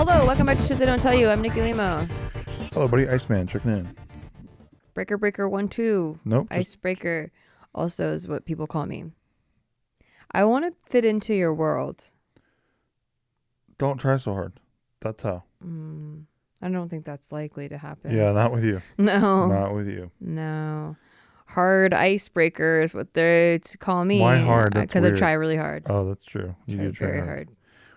Hello, welcome back to Shit They Don't Tell You. I'm Nikki Limo. Hello, buddy. Iceman, checking in. Breaker 1-2. Nope. Icebreaker also is what people call me. I want to fit into your world. Don't try so hard. That's how. I don't think that's likely to happen. Yeah, not with you. No. Not with you. No. Hard icebreaker is what they call me. Why hard? Because I try really hard. Oh, that's true. You Try do try very hard.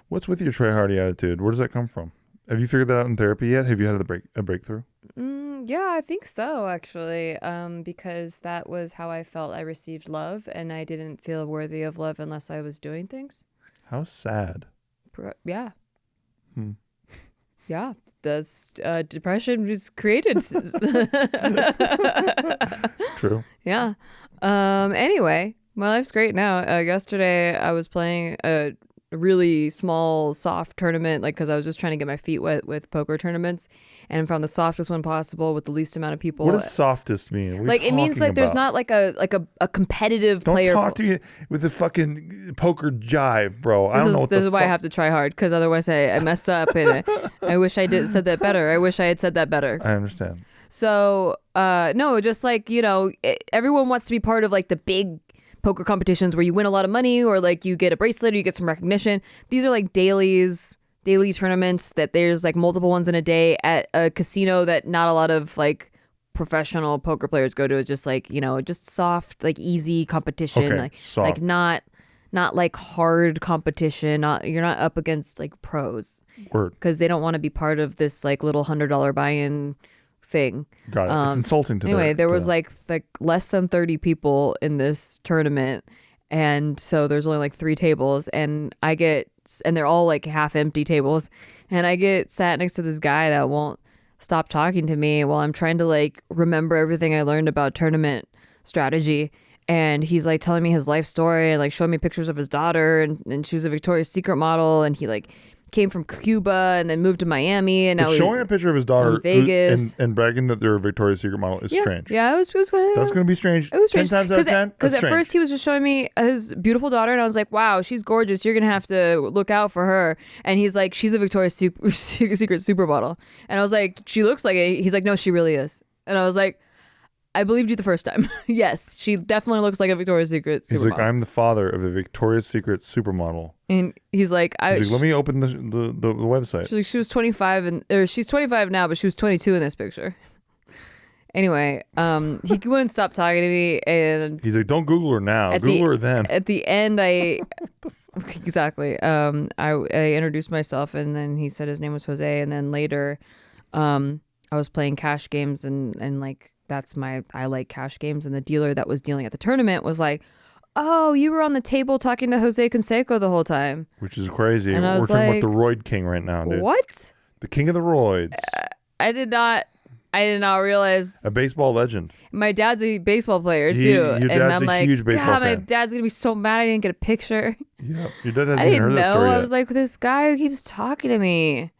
What's with your try-hardy attitude? Where does that come from? Have you figured that out in therapy yet? Have you had a breakthrough? Yeah, I think so, actually, because that was how I felt I received love, and I didn't feel worthy of love unless I was doing things. How sad. Yeah. Yeah, that's depression was created. True. Yeah. Anyway, my life's great now. Yesterday I was playing a really small soft tournament, like, because I was just trying to get my feet wet with poker tournaments, and found the softest one possible with the least amount of people. What does softest mean? Like, it means like there's not like a competitive player. Don't talk to me with the fucking poker jive, bro. I don't know what this is why I have to try hard, because otherwise I mess up, and I wish I said that better. I wish I had said that better. I understand. So no, just like, everyone wants to be part of like the big poker competitions where you win a lot of money, or like you get a bracelet or you get some recognition. These are like daily tournaments that there's like multiple ones in a day at a casino that not a lot of like professional poker players go to. It's just like, just soft, like easy competition. Okay, like soft. like not like hard competition. You're not up against like pros. Word. Because they don't want to be part of this like little $100 buy-in thing. Got it. It's insulting to anyway, there was like less than 30 people in this tournament, and so there's only like 3 tables, and they're all like half empty tables, and I get sat next to this guy that won't stop talking to me while I'm trying to like remember everything I learned about tournament strategy. And he's like telling me his life story and like showing me pictures of his daughter, and she was a Victoria's Secret model, and he like came from Cuba and then moved to Miami, and now showing a picture of his daughter Vegas and bragging that they're a Victoria's Secret model is strange. Yeah, it was kind of. That's going to be strange. It was strange. 10 times out of 10. Because at first he was just showing me his beautiful daughter, and I was like, "Wow, she's gorgeous. You're gonna have to look out for her." And he's like, "She's a Victoria's Secret supermodel," and I was like, "She looks like it." He's like, "No, she really is," and I was like, I believed you the first time. Yes, she definitely looks like a Victoria's Secret supermodel. He's like, I'm the father of a Victoria's Secret supermodel. And he's like, let me open the website. She was 25, she's 25 now, but she was 22 in this picture. Anyway, he wouldn't stop talking to me, and he's like, don't Google her now. Google her then. At the end, exactly. I introduced myself, and then he said his name was Jose, and then later, I was playing cash games, and like, I like cash games, and the dealer that was dealing at the tournament was like, "Oh, you were on the table talking to Jose Canseco the whole time," which is crazy. And we're talking about the Roid King right now, dude. What? The king of the Roids. I did not realize. A baseball legend. My dad's a baseball player too, your dad's and I'm a like, huge baseball God, fan. my dad's gonna be so mad I didn't get a picture. Yeah, your dad hasn't I even heard didn't that know. story yet. I was like, this guy who keeps talking to me.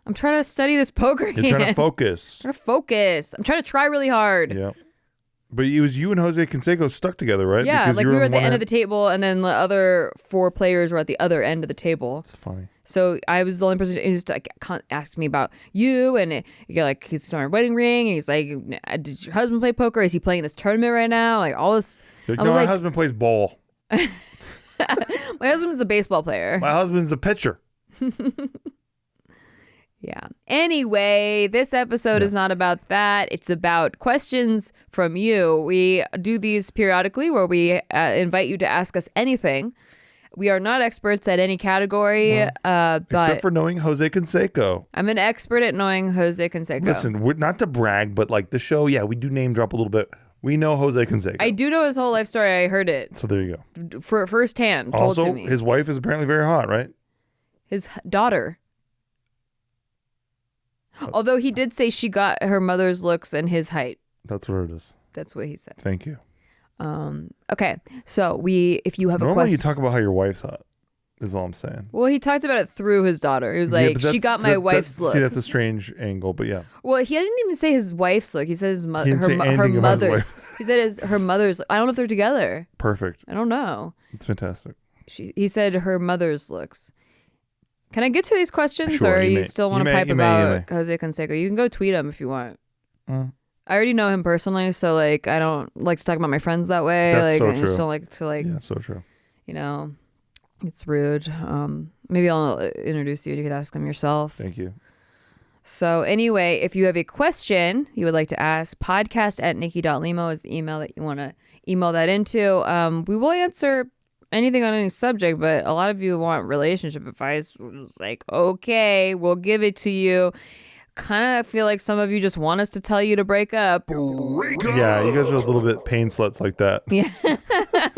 I'm trying to study this poker game. You're trying to focus. I'm trying to try really hard. Yeah. But it was you and Jose Canseco stuck together, right? Yeah, because like we were at the end of the table, and then the other 4 players were at the other end of the table. It's funny. So I was the only person who just like asked me about you, and like he's on our wedding ring, and he's like, "Does your husband play poker? Is he playing this tournament right now?" Like all this. My husband plays ball. My husband's a baseball player. My husband's a pitcher. Yeah. Anyway, this episode is not about that. It's about questions from you. We do these periodically where we invite you to ask us anything. We are not experts at any category, but except for knowing Jose Canseco. I'm an expert at knowing Jose Canseco. Listen, not to brag, but like the show, yeah, we do name drop a little bit. We know Jose Canseco. I do know his whole life story. I heard it. So there you go. For firsthand, told also, to me. His wife is apparently very hot, right? His daughter. Although he did say she got her mother's looks and his height. That's what it is. That's what he said. Thank you. Okay, so if you have a Normally question. you talk about how your wife's hot, is all I'm saying. Well, he talked about it through his daughter. He was like, she got my wife's look. See, that's a strange angle, but yeah. Well, he didn't even say his wife's look. He said her anything about his mother's. wife. He said her mother's. I don't know if they're together. Perfect. I don't know. It's fantastic. He said her mother's looks. Can I get to these questions, Sure, or you you may. still want You to may, pipe you may, you about Jose Canseco? You can go tweet him if you want. Mm. I already know him personally, so like I don't like to talk about my friends that way. That's like so I just true. don't like to like Yeah, so true. you know, it's rude. Maybe I'll introduce you and you could ask them yourself. Thank you. So anyway, if you have a question you would like to ask, podcast@nikki.limo is the email that you want to email that into. We will answer anything on any subject, but a lot of you want relationship advice. It's like, okay, we'll give it to you. Kind of feel like some of you just want us to tell you to break up. Yeah, you guys are a little bit pain sluts like that. Yeah.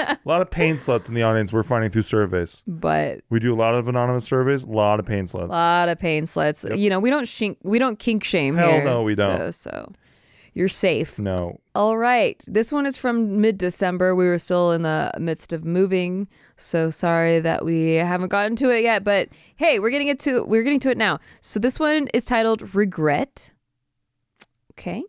A lot of pain sluts in the audience we're finding through surveys. But We do a lot of anonymous surveys, a lot of pain sluts. a lot of pain sluts. Yep. You know, we don't kink shame Hell here. no, we don't. Though, so you're safe. No. All right. This one is from mid-December. We were still in the midst of moving, so sorry that we haven't gotten to it yet, but hey, we're getting to it now. So this one is titled Regret. Okay.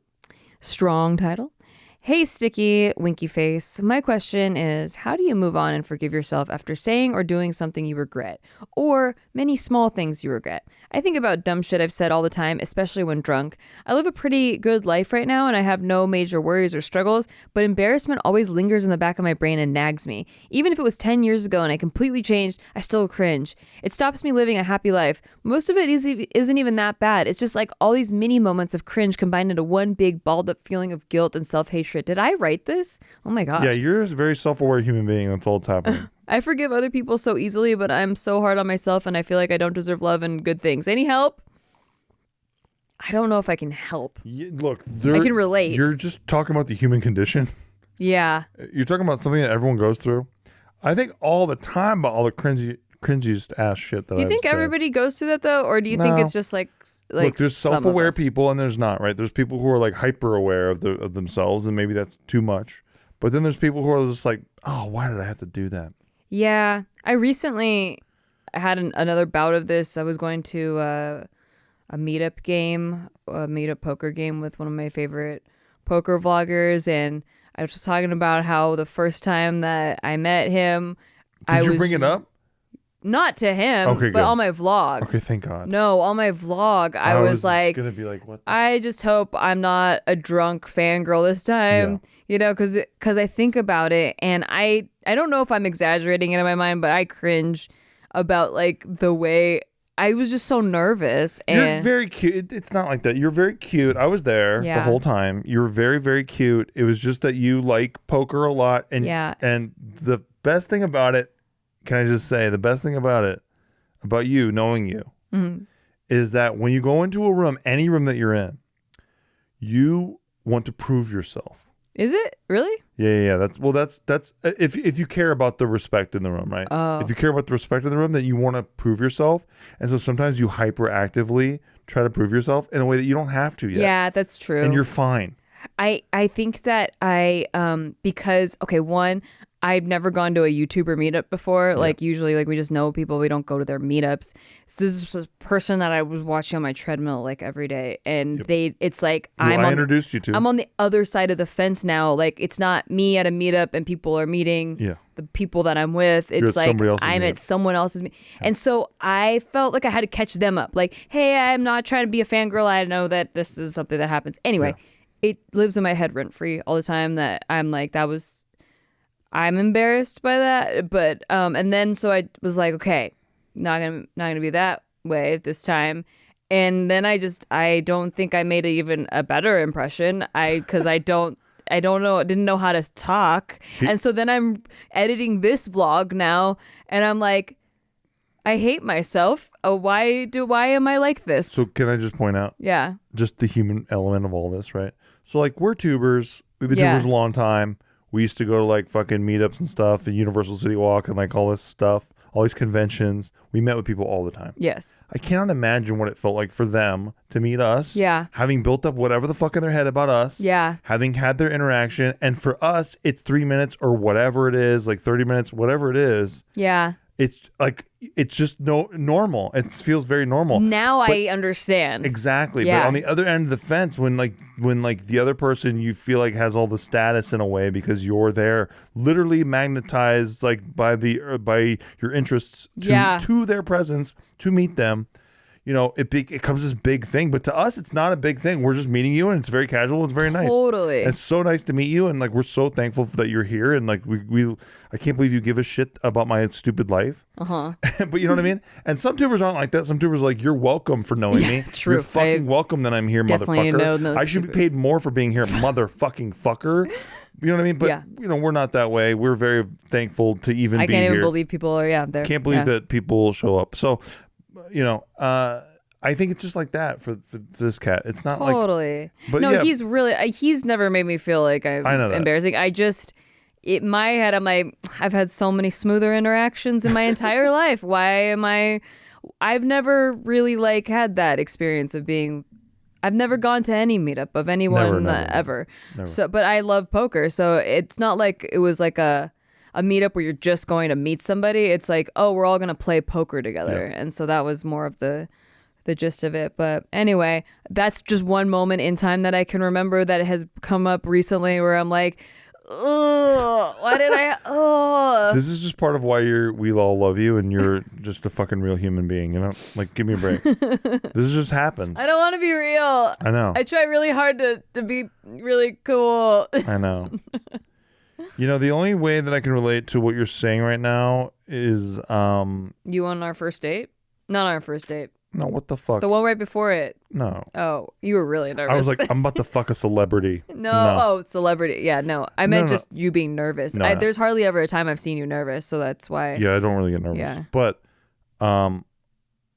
Strong title. Hey, Sticky Winky Face. My question is, how do you move on and forgive yourself after saying or doing something you regret, or many small things you regret? I think about dumb shit I've said all the time, especially when drunk. I live a pretty good life right now and I have no major worries or struggles, but embarrassment always lingers in the back of my brain and nags me. Even if it was 10 years ago and I completely changed, I still cringe. It stops me living a happy life. Most of it isn't even that bad. It's just like all these mini moments of cringe combined into one big balled up feeling of guilt and self-hatred. Did I write this? Oh my gosh. Yeah, you're a very self-aware human being. That's all that's happening. I forgive other people so easily, but I'm so hard on myself and I feel like I don't deserve love and good things. Any help? I don't know if I can help. Look, I can relate. You're just talking about the human condition. Yeah. You're talking about something that everyone goes through. I think all the time about all the cringiest ass shit that Do you think I've said. everybody goes through that though? Or do you think No. it's just like Look, there's some of self-aware us? people and there's not, right? There's people who are like hyper-aware of themselves, and maybe that's too much. But then there's people who are just like, oh, why did I have to do that? Yeah. I recently had another bout of this. I was going to a meetup poker game with one of my favorite poker vloggers, and I was just talking about how the first time that I met him, Did you bring it up? Not to him, Okay, but good. on my vlog. Okay, thank God. No, on my vlog, I was like, gonna be like, what? I just hope I'm not a drunk fangirl this time, you know, because I think about it and I don't know if I'm exaggerating it in my mind, but I cringe about like the way I was just so nervous. You're And very cute. It's not like that. You're very cute. I was there the Yeah. whole time. You were very, very cute. It was just that you like poker a lot, and Yeah. and the best thing about it, can I just say, the best thing about you, knowing you, is that when you go into a room, any room that you're in, you want to prove yourself. is it really? Yeah. That's if you care about the respect in the room, right? Oh. If you care about the respect in the room, then you want to prove yourself, and so sometimes you hyperactively try to prove yourself in a way that you don't have to yet. Yeah, that's true. And you're fine. I think that because one, I've never gone to a YouTuber meetup before. Like usually like we just know people, we don't go to their meetups. This is a person that I was watching on my treadmill like every day, and it's like Who I introduced you to. I'm on the other side of the fence now. Like it's not me at a meetup and people are meeting the people that I'm with. It's at like somebody else's I'm meetup. at someone else's and so I felt like I had to catch them up. Like, hey, I'm not trying to be a fangirl. I know that this is something that happens. Anyway, it lives in my head rent free all the time that I'm like, I'm embarrassed by that. But and then so I was like, okay, not gonna be that way this time. And then I don't think I made even a better impression. Because I didn't know how to talk. And so then I'm editing this vlog now and I'm like, I hate myself. Why am I like this? So can I just point out Yeah. just the human element of all this, right? So like we're tubers. We've been Yeah. tubers a long time. We used to go to like fucking meetups and stuff, and Universal City Walk and like all this stuff, all these conventions. We met with people all the time. Yes. I cannot imagine what it felt like for them to meet us. Yeah. Having built up whatever the fuck in their head about us. Yeah. Having had their interaction. And for us, it's 3 minutes or whatever it is, like 30 minutes, whatever it is. Yeah. it's like it's just normal. It feels very normal. Now I understand. Exactly. Yeah. But on the other end of the fence, when the other person you feel like has all the status in a way because you're there, literally magnetized like by your interests to their presence, to meet them. You know, it becomes this big thing, but to us, it's not a big thing. We're just meeting you, and it's very casual. It's very nice. Totally. It's so nice to meet you, and like we're so thankful that you're here, and like I can't believe you give a shit about my stupid life. But you know what I mean. And some tubers aren't like that. Some tubers are like, you're welcome for knowing me. True. You're fucking welcome that I'm here, motherfucker. I should be paid more for being here, motherfucking fucker. You know what I mean? But you know, we're not that way. We're very thankful to even be here. I can't even believe people are there. Can't believe that people show up. So. You know, I think it's just like that for this cat. It's not totally. But no, he's really. He's never made me feel like I'm embarrassing. I just, in my head, I'm like, I've had so many smoother interactions in my entire life. Why am I? I've never really like had that experience of being. I've never gone to any meetup of anyone ever. Never. So, but I love poker, so it's not like it was like a meetup where you're just going to meet somebody. It's like, oh, we're all going to play poker together. And so that was more of the gist of it. But anyway, that's just one moment in time that I can remember that has come up recently where I'm like, oh, why did I? Oh. This is just part of why we all love you, and you're just a fucking real human being, you know? Like, give me a break. This just happens. I don't want to be real. I know. I try really hard to be really cool. I know. You know, the only way that I can relate to what you're saying right now is you on our first date? Not on our first date. No, what the fuck? The one right before it. No. Oh, you were really nervous. I was like, I'm about to fuck a celebrity. No. Oh, celebrity. Yeah, no. I meant just you being nervous. No. There's hardly ever a time I've seen you nervous, so that's why. Yeah, I don't really get nervous. Yeah. But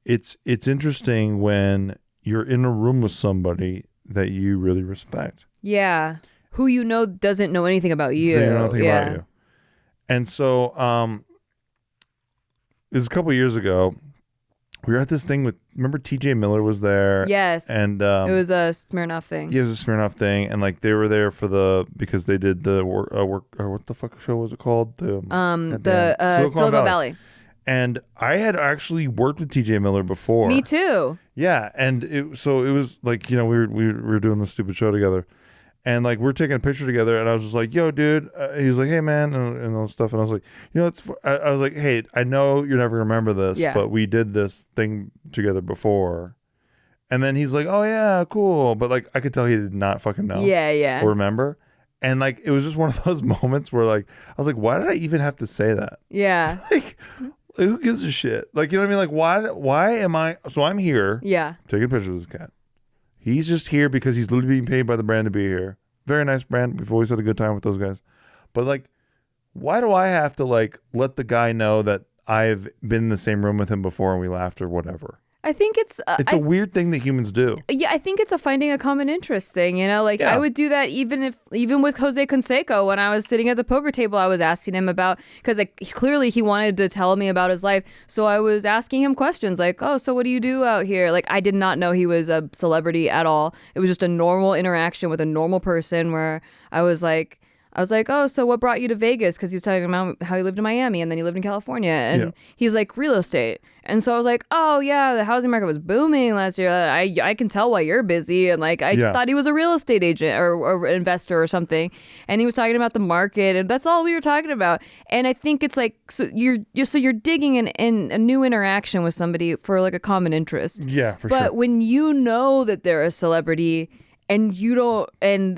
it's interesting when you're in a room with somebody that you really respect. Yeah. Who you know doesn't know anything about you. They know nothing about you. And so it was a couple of years ago. We were at this thing with, remember TJ Miller was there? Yes. And it was a Smirnoff thing. Yeah, it was a Smirnoff thing. And like they were there because they did the work, what the fuck show was it called? Silicon Valley. And I had actually worked with TJ Miller before. Me too. Yeah. And it was like, you know, we were doing this stupid show together. And like we're taking a picture together, and I was just like, "Yo, dude." He was like, "Hey, man," and all stuff. And I was like, "You know, I was like, hey, I know you're never gonna remember this, but we did this thing together before." And then he's like, "Oh yeah, cool," but like I could tell he did not fucking know, or remember. And like it was just one of those moments where like I was like, "Why did I even have to say that?" Yeah. like who gives a shit? Like, you know what I mean? Like, why am I? So I'm here, taking pictures of this cat. He's just here because he's literally being paid by the brand to be here. Very nice brand. We've always had a good time with those guys. But like, why do I have to like let the guy know that I've been in the same room with him before and we laughed or whatever? I think it's a weird thing that humans do. Yeah, I think it's a finding a common interest thing. You know, like I would do that even with Jose Canseco when I was sitting at the poker table. I was asking him about, because like clearly he wanted to tell me about his life, so I was asking him questions like, "Oh, so what do you do out here?" Like I did not know he was a celebrity at all. It was just a normal interaction with a normal person where I was like, "Oh, so what brought you to Vegas?" Because he was talking about how he lived in Miami and then he lived in California. And he's like, real estate. And so I was like, "Oh, yeah, the housing market was booming last year. I can tell why you're busy." And like, I thought he was a real estate agent or investor or something. And he was talking about the market. And that's all we were talking about. And I think it's like, so you're digging in a new interaction with somebody for like a common interest. Yeah, for sure. But when you know that they're a celebrity, and you don't,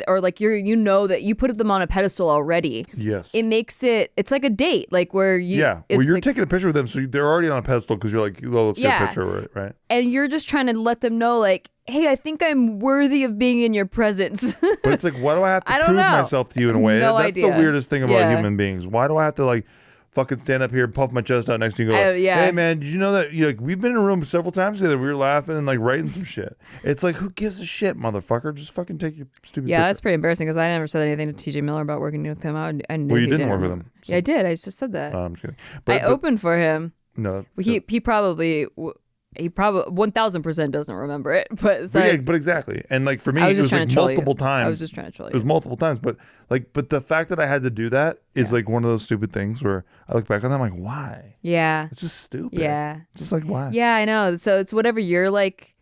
or like you know that you put them on a pedestal already. Yes. It makes it's like a date, like where you. Yeah. Well, you're like, taking a picture with them, so they're already on a pedestal because you're like, well, let's get a picture, right? And you're just trying to let them know, like, hey, I think I'm worthy of being in your presence. But it's like, why do I have to prove myself to you in a way? No That's idea. the weirdest thing about human beings. Why do I have to like fucking stand up here and puff my chest out next to you and go, "Hey man, did you know that we've been in a room several times together, we were laughing and like writing some shit." It's like, who gives a shit, motherfucker? Just fucking take your stupid picture. That's pretty embarrassing because I never said anything to TJ Miller about working with him. I knew you didn't work with him. So. Yeah, I did. I just said that. I'm just kidding. But I opened for him. No. He probably he probably 1000% doesn't remember it, but it's yeah, but exactly. And like for me, I it was just was trying like to troll multiple you. times. I was just trying to troll It was you. multiple times, but the fact that I had to do that is like one of those stupid things where I look back on that, I'm like, why? Yeah. It's just stupid. Yeah. It's just like, why? Yeah, I know. So it's whatever you're like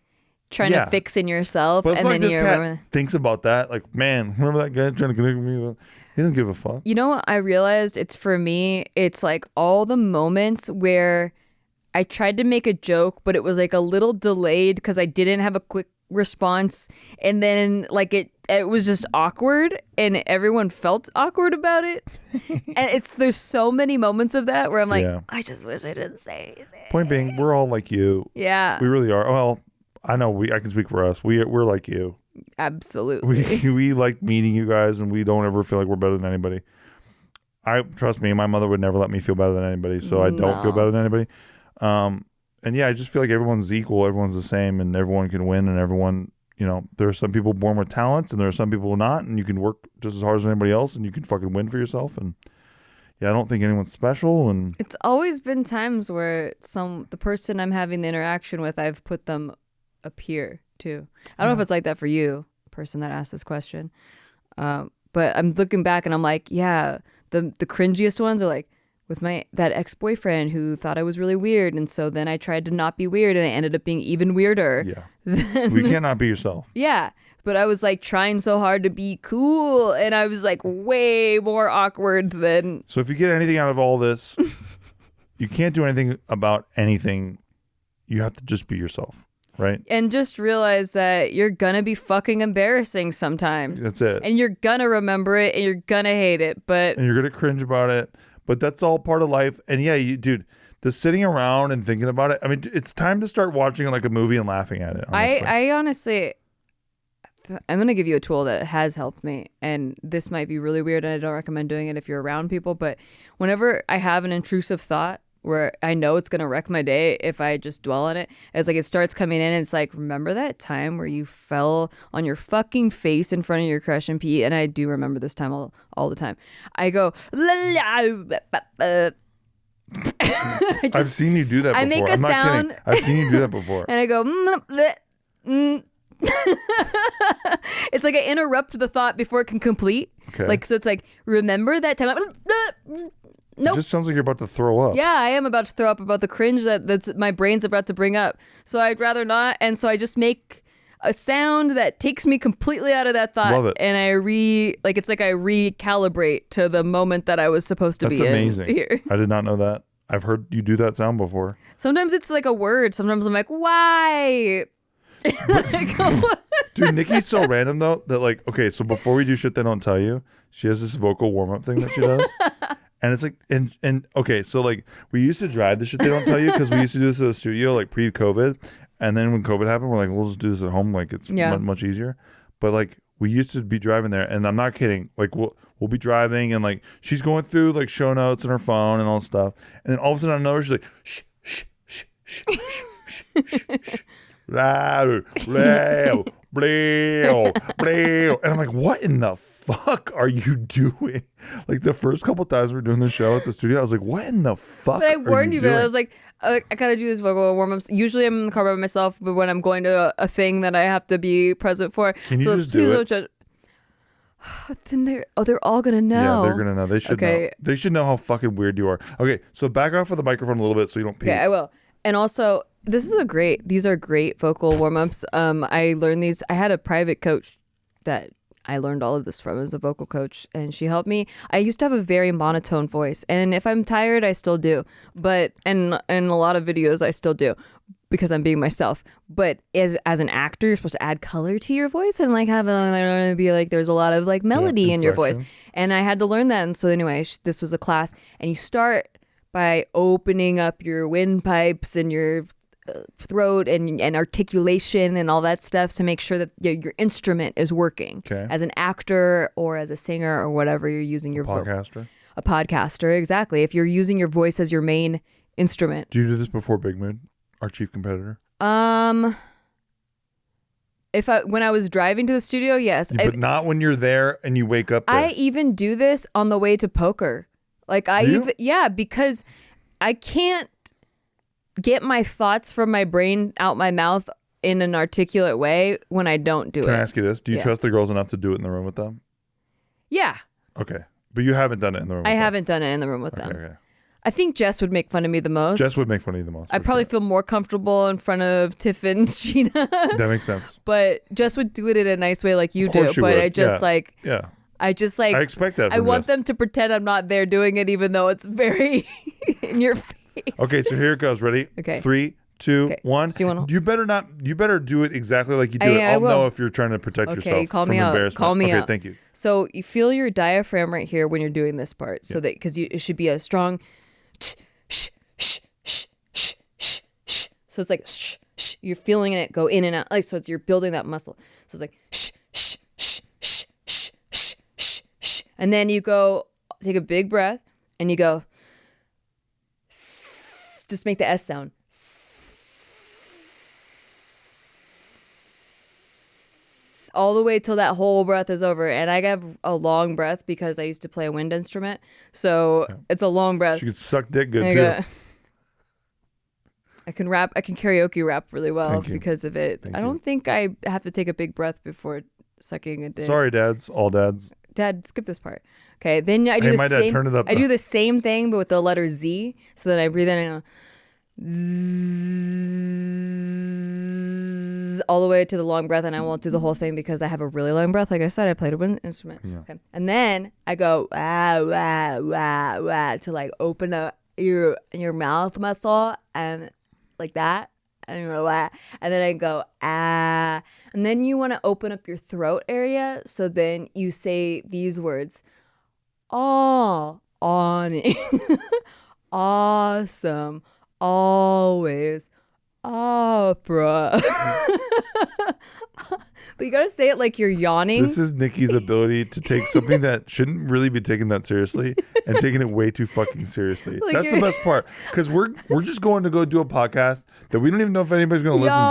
trying to fix in yourself, But it's and like then this you cat remember. thinks about that. Like, man, remember that guy trying to connect with me? He doesn't give a fuck. You know what I realized? It's for me, it's like all the moments where I tried to make a joke, but it was like a little delayed because I didn't have a quick response. And then like it was just awkward and everyone felt awkward about it. And there's so many moments of that where I'm like, I just wish I didn't say anything. Point being, we're all like you. Yeah. We really are. Well, I know I can speak for us. We're like you. Absolutely. We like meeting you guys, and we don't ever feel like we're better than anybody. Trust me, my mother would never let me feel better than anybody, so I don't feel better than anybody. And yeah, I just feel like everyone's equal, everyone's the same, and everyone can win, and everyone, there are some people born with talents, and there are some people not, and you can work just as hard as anybody else, and you can fucking win for yourself. And yeah, I don't think anyone's special. And it's always been times where the person I'm having the interaction with, I've put them up here too. I don't know if it's like that for you, person that asked this question. But I'm looking back and I'm like, yeah, the cringiest ones are like with that ex-boyfriend who thought I was really weird. And so then I tried to not be weird and I ended up being even weirder. Yeah. We cannot be yourself. Yeah. But I was like trying so hard to be cool and I was like way more awkward than. So if you get anything out of all this, you can't do anything about anything. You have to just be yourself. Right. And just realize that you're going to be fucking embarrassing sometimes. That's it. And you're going to remember it and you're going to hate it. And you're going to cringe about it. But that's all part of life. And yeah, dude, the sitting around and thinking about it. I mean, it's time to start watching like a movie and laughing at it. Honestly. I honestly, I'm going to give you a tool that has helped me. And this might be really weird and I don't recommend doing it if you're around people. But whenever I have an intrusive thought, where I know it's going to wreck my day if I just dwell on it. It's like it starts coming in and it's like, remember that time where you fell on your fucking face in front of your crush and pee? And I do remember this time all the time. I go, I've seen you do that before. I make a I'm not sound. Kidding. I've seen you do that before. And I go, it's like I interrupt the thought before it can complete. Okay. Like, so it's like, remember that time? Nope. It just sounds like you're about to throw up. Yeah, I am about to throw up about the cringe that's my brain's about to bring up. So I'd rather not. And so I just make a sound that takes me completely out of that thought. Love it. And it's like I recalibrate to the moment that I was supposed to That's be amazing. in here. I did not know that. I've heard you do that sound before. Sometimes it's like a word. Sometimes I'm like, why? Dude, Nikki's so random though that like, okay, so before we do shit they don't tell you, she has this vocal warm-up thing that she does. And it's like, and okay, so like we used to drive the shit they don't tell you because we used to do this at the studio like pre-COVID. And then when COVID happened, we're like, we'll just do this at home. Like it's much easier. But like we used to be driving there and I'm not kidding. Like we'll be driving and like she's going through like show notes on her phone and all stuff. And then all of a sudden I know she's like, shh, shh, shh, shh, shh, shh, shh, shh. Louder, blow, blow, blow. And I'm like, what in the fuck are you doing? Like the first couple times we were doing the show at the studio, I was like, what in the fuck? But I warned you, but I doing? was like, I gotta do these vocal warm-ups. Usually I'm in the car by myself, but when I'm going to a thing that I have to be present for. Can you just do it? Then they're all gonna know. Yeah, they're gonna know. They should know. They should know how fucking weird you are. Okay, so back off of the microphone a little bit so you don't peek. Okay, I will. And also, these are great vocal warm-ups. I learned these. I had a private coach that I learned all of this from as a vocal coach, and she helped me. I used to have a very monotone voice, and if I'm tired, I still do. But and in a lot of videos, I still do because I'm being myself. But as an actor, you're supposed to add color to your voice and like have it be like there's a lot of like melody in your voice. And I had to learn that. And so anyway, this was a class, and you start by opening up your windpipes and your throat and articulation and all that stuff to make sure that your instrument is working. Okay. As an actor or as a singer or whatever you're using your podcaster. A podcaster, exactly. If you're using your voice as your main instrument. Do you do this before Big Moon, our chief competitor? When I was driving to the studio, yes. But not when you're there and you wake up there. I even do this on the way to poker. Like because I can't. get my thoughts from my brain out my mouth in an articulate way when I don't do it. Can I ask you this? Do you trust the girls enough to do it in the room with them? Yeah. Okay. But you haven't done it in the room with I them? haven't done it in the room with them. Okay. I think Jess would make fun of me the most. Jess would make fun of you the most. I'd probably feel more comfortable in front of Tiff and Sheena. That makes sense. But Jess would do it in a nice way like you Of course do. she But would. I just I just I expect that. I want them to pretend I'm not there doing it, even though it's very in your face. Okay, so here it goes. Ready? Okay. 3, 2, 1. So you better not. You better do it exactly like you do it. I'll know if you're trying to protect yourself call from me out. embarrassment. Call me okay, out. thank you. So you feel your diaphragm right here when you're doing this part, so that because it should be a strong. So it's like you're feeling it go in and out, like so. You're building that muscle. So it's like and then you go take a big breath and you go. Just make the S sound. All the way till that whole breath is over. And I have a long breath because I used to play a wind instrument. So it's a long breath. She could suck dick good too. I can rap. I can karaoke rap really well because of it. I don't think I have to take a big breath before sucking a dick. Sorry, dads. All dads. Dad, skip this part. Okay, then I do the my dad, same. turn it up, I do the same thing, but with the letter Z. So then I breathe in and go, zzz, all the way to the long breath, and I won't do the whole thing because I have a really long breath. Like I said, I played a wind instrument. Yeah. Okay, and then I go wah wah wah wah to like open up your mouth muscle and like that. And then I go ah, and then you want to open up your throat area. So then you say these words: oh, awning, awesome, always, opera. But you gotta say it like you're yawning. This is Nikki's ability to take something that shouldn't really be taken that seriously and taking it way too fucking seriously. Like that's the best part, because we're just going to go do a podcast that we don't even know if anybody's going to listen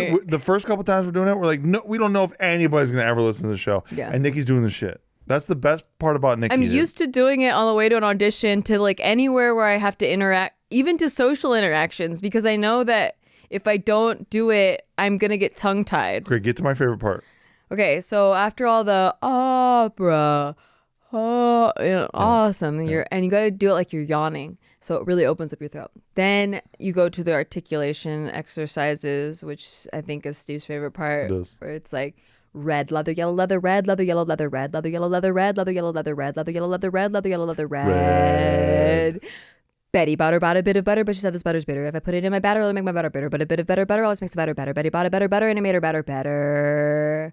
to. The first couple times we're doing it, we're like, no, we don't know if anybody's going to ever listen to the show. Yeah. And Nikki's doing the shit. That's the best part about Nikki. I'm used to doing it on the way to an audition, to like anywhere where I have to interact, even to social interactions, because I know that if I don't do it, I'm going to get tongue-tied. Okay, get to my favorite part. Okay, so after all the opera, awesome, and you got to do it like you're yawning, so it really opens up your throat. Then you go to the articulation exercises, which I think is Steve's favorite part, where it's like red leather, yellow leather, red leather, yellow leather, red leather, yellow leather, red leather, yellow leather, red leather, yellow leather, red leather, yellow leather, red. Betty bought a bit of butter, but she said this butter's bitter. If I put it in my batter, it'll make my butter bitter. But a bit of butter always makes the batter better. Betty bought a butter, and it made her batter better.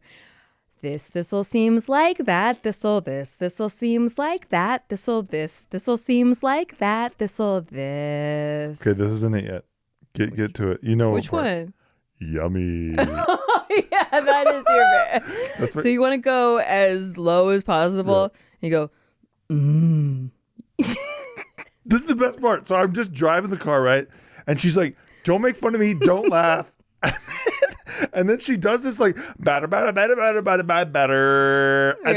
This'll seems like that. This'll seems like that. This'll seems like that. This'll this. Okay, this isn't it yet. Get to it. You know which one? Yummy. Yeah, that is your bit. So you want to go as low as possible. Yeah. You go, This is the best part. So I'm just driving the car, right? And she's like, don't make fun of me. Don't laugh. And then she does this like, batter. And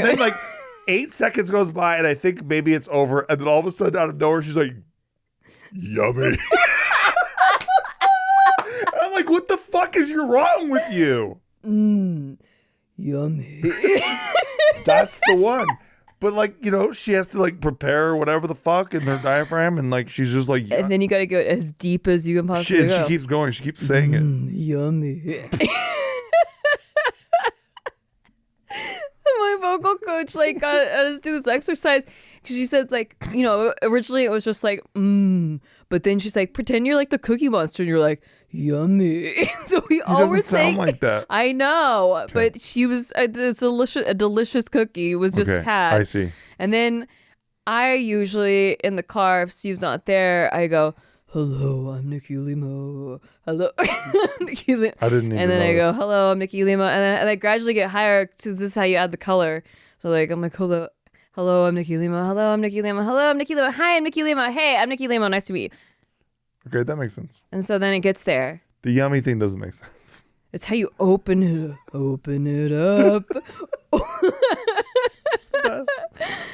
then like 8 seconds goes by and I think maybe it's over. And then all of a sudden out of nowhere, she's like, yummy. I'm like, what the fuck is wrong with you? Yummy. That's the one. But like, you know, she has to like prepare whatever the fuck in her diaphragm, and like she's just like, and then you got to go as deep as you can possibly go. She keeps going. She keeps saying it. Yummy. My vocal coach like got us do this exercise because she said like, you know, originally it was just like but then she's like, pretend you're like the Cookie Monster, and you're like, yummy. So we all were saying sound like that. I know, okay. But she was a delicious cookie was just had. I see. And then I usually in the car, if Steve's not there, I go, hello, I'm Nikki Limo. Hello, Nikki Limo. I didn't even And then notice. I go, hello, I'm Nikki Limo. And I gradually get higher because this is how you add the color. So like, I'm like, hello, I'm Nikki Limo. Hello, I'm Nikki Limo. Hello, I'm Nikki Limo. Hi, I'm Nikki Limo. Hey, I'm Nikki Limo. Nice to meet you. Okay, that makes sense. And so then it gets there. The yummy thing doesn't make sense. It's how you open it up.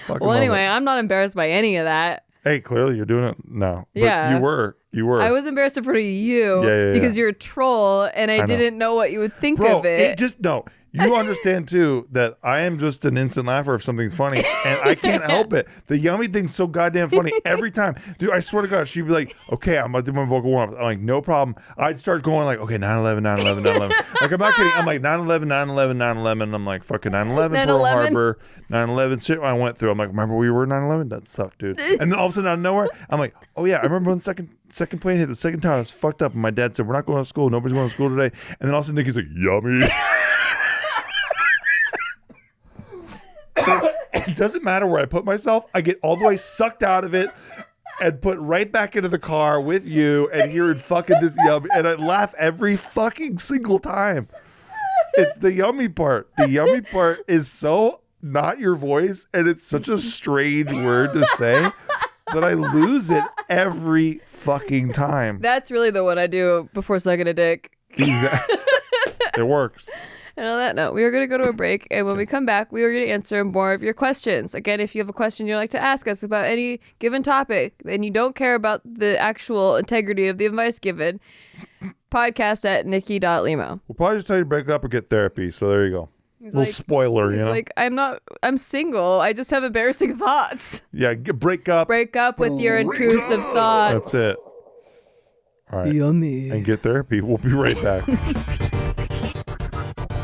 Well, anyway, I'm not embarrassed by any of that. Hey, clearly you're doing it now. But yeah. you were. You were. I was embarrassed in front of you because you're a troll and I didn't know what you would think of it. You understand too that I am just an instant laugher if something's funny, and I can't help it. The yummy thing's so goddamn funny every time. Dude, I swear to God, she'd be like, okay, I'm about to do my vocal warm-up. I'm like, no problem. I'd start going like, okay, 9/11, 9/11, 9/11. Like, I'm not kidding. I'm like, 9/11, 9/11, 9/11. I'm like, fucking 9/11, Pearl Harbor, 9/11 shit I went through. I'm like, remember we were 9/11? That sucked, dude. And then all of a sudden out of nowhere, I'm like, oh yeah, I remember when the second plane hit the second time. I was fucked up, and my dad said, we're not going to school. Nobody's going to school today. And then all of a sudden Nikki's like, yummy. It doesn't matter where I put myself. I get all the way sucked out of it and put right back into the car with you and hearing fucking this yummy. And I laugh every fucking single time. It's the yummy part. The yummy part is so not your voice, and it's such a strange word to say that I lose it every fucking time. That's really the one I do before sucking a dick. Exactly. It works. And on that note, we are going to go to a break. And when we come back, we are going to answer more of your questions. Again, if you have a question you'd like to ask us about any given topic and you don't care about the actual integrity of the advice given, podcast at Nikki.Limo. We'll probably just tell you to break up or get therapy. So there you go. Little spoiler, you know? Like, I'm single. I just have embarrassing thoughts. Yeah, break up. Break up with your intrusive thoughts. That's it. All right. Yummy. And get therapy. We'll be right back.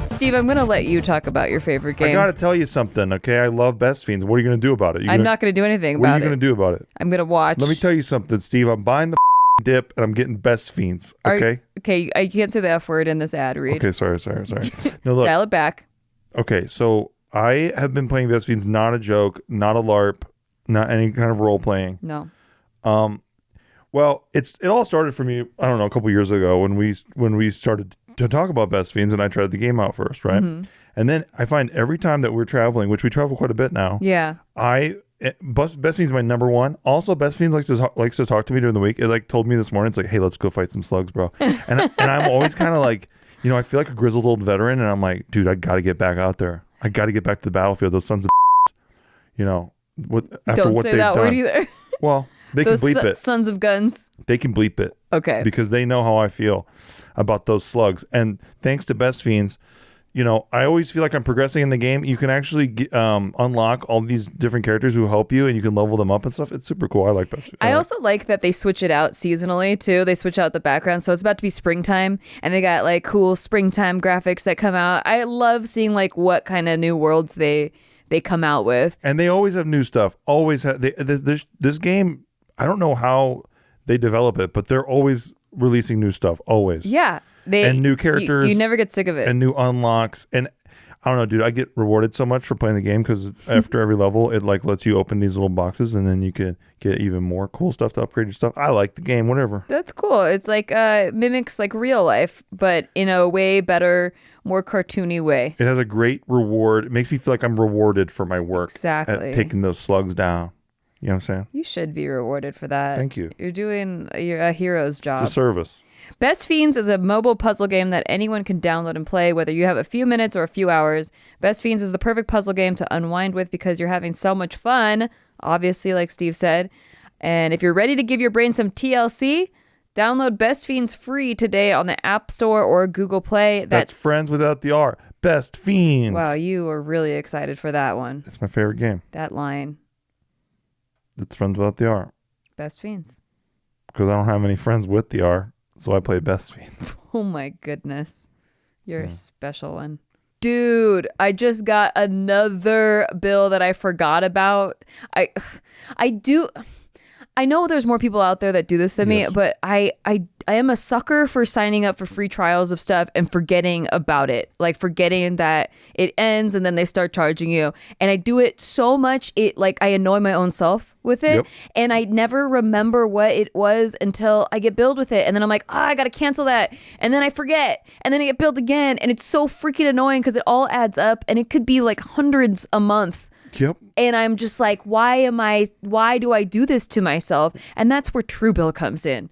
Steve, I'm going to let you talk about your favorite game. I got to tell you something, okay? I love Best Fiends. What are you going to do about it? I'm not going to do anything about it. What are you going to do about it? I'm going to watch. Let me tell you something, Steve. I'm buying the dip and I'm getting Best Fiends, okay? Okay, I can't say the F word in this ad read. Okay, sorry. No, look. Dial it back. Okay, so I have been playing Best Fiends, not a joke, not a LARP, not any kind of role playing. No. Well, it all started for me, I don't know, a couple years ago when we started to talk about Best Fiends, and I tried the game out first, right? Mm-hmm. And then I find every time that we're traveling, which we travel quite a bit now. Yeah. Best Fiends is my number one. Also, Best Fiends likes to talk to me during the week. It like told me this morning, it's like, hey, let's go fight some slugs, bro. And I'm always kind of like, you know, I feel like a grizzled old veteran, and I'm like, dude, I got to get back out there. I got to get back to the battlefield. Those sons of, you know, after what they've done. Don't say that word either. Well, they can bleep it. Sons of guns. They can bleep it. Okay. Because they know how I feel about those slugs. And thanks to Best Fiends, you know, I always feel like I'm progressing in the game. You can actually unlock all these different characters who help you, and you can level them up and stuff. It's super cool. I like Best Fiends. I also like that they switch it out seasonally too. They switch out the background. So it's about to be springtime, and they got like cool springtime graphics that come out. I love seeing like what kind of new worlds they come out with. And they always have new stuff. Always have. This game, I don't know how they develop it, but they're always releasing new stuff. Always. Yeah. And new characters. You never get sick of it. And new unlocks. And I don't know, dude, I get rewarded so much for playing the game because after every level, it like lets you open these little boxes, and then you can get even more cool stuff to upgrade your stuff. I like the game, whatever. That's cool. It's like mimics like real life, but in a way better, more cartoony way. It has a great reward. It makes me feel like I'm rewarded for my work. Exactly. At taking those slugs down. You know what I'm saying? You should be rewarded for that. Thank you. You're doing a hero's job. It's a service. Best Fiends is a mobile puzzle game that anyone can download and play, whether you have a few minutes or a few hours. Best Fiends is the perfect puzzle game to unwind with because you're having so much fun, obviously, like Steve said. And if you're ready to give your brain some TLC, download Best Fiends free today on the App Store or Google Play. That's friends without the R. Best Fiends. Wow, you were really excited for that one. It's my favorite game. That line. It's friends without the R. Best Fiends. Because I don't have any friends with the R. So I play Best Fiends. Oh my goodness. You're a special one. Dude, I just got another bill that I forgot about. I know there's more people out there that do this than me, but I am a sucker for signing up for free trials of stuff and forgetting about it. Like forgetting that it ends and then they start charging you. And I do it so much, I annoy my own self with it. Yep. And I never remember what it was until I get billed with it. And then I'm like, I got to cancel that. And then I forget. And then I get billed again. And it's so freaking annoying because it all adds up. And it could be like hundreds a month. Yep. And I'm just like, why do I do this to myself? And that's where Truebill comes in.